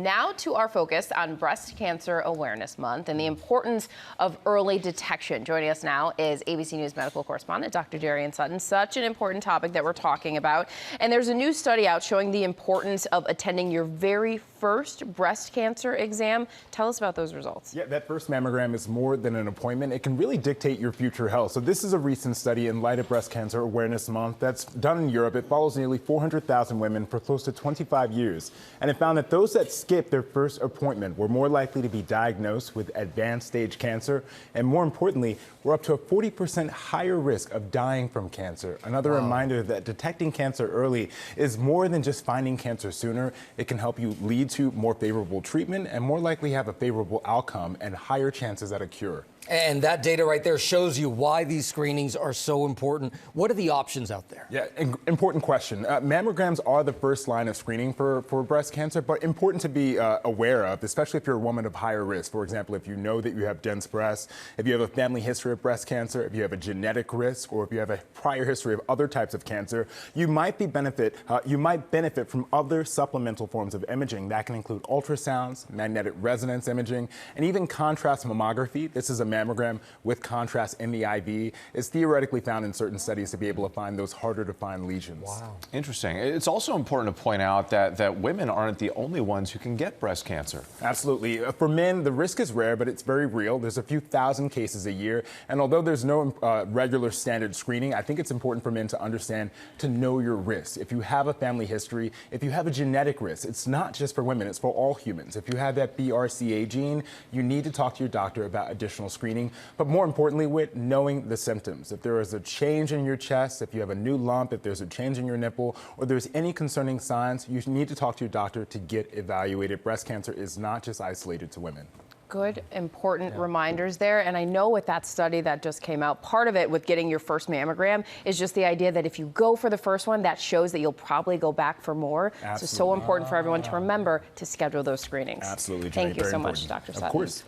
Now to our focus on Breast Cancer Awareness Month and the importance of early detection. Joining us now is ABC News medical correspondent Dr. Darien Sutton. Such an important topic that we're talking about. And there's a new study out showing the importance of attending your very first breast cancer exam. Tell us about those results. Yeah, that first mammogram is more than an appointment. It can really dictate your future health. So this is a recent study in light of Breast Cancer Awareness Month that's done in Europe. It follows nearly 400,000 women for close to 25 years. And it found that those that skipped their first appointment were more likely to be diagnosed with advanced stage cancer. And more importantly, were up to a 40% higher risk of dying from cancer. Another reminder that detecting cancer early is more than just finding cancer sooner. It can help you lead to more favorable treatment and more likely have a favorable outcome and higher chances at a cure. And that data right there shows you why these screenings are so important. What are the options out there? Yeah, important question. Mammograms are the first line of screening for breast cancer, but important to be aware of, especially if you're a woman of higher risk. For example, if you know that you have dense breasts, if you have a family history of breast cancer, if you have a genetic risk, or if you have a prior history of other types of cancer, you might benefit from other supplemental forms of imaging. That can include ultrasounds, magnetic resonance imaging, and even contrast mammography. This is a mammogram with contrast in the IV is theoretically found in certain studies to be able to find those harder to find lesions. Wow. Interesting. It's also important to point out that women aren't the only ones who can get breast cancer. Absolutely. For men, the risk is rare, but it's very real. There's a few thousand cases a year. And although there's no regular standard screening, I think it's important for men to understand, to know your risks. If you have a family history, if you have a genetic risk, it's not just for women, it's for all humans. If you have that BRCA gene, you need to talk to your doctor about additional screening. But more importantly, with knowing the symptoms. If there is a change in your chest, if you have a new lump, if there's a change in your nipple, or there's any concerning signs, you need to talk to your doctor to get evaluated. Breast cancer is not just isolated to women. Good, important reminders there. And I know with that study that just came out, part of it with getting your first mammogram is just the idea that if you go for the first one, that shows that you'll probably go back for more. Absolutely. So important for everyone to remember to schedule those screenings. Absolutely. Thank you Very so much, important. Dr. Sutton. Of course.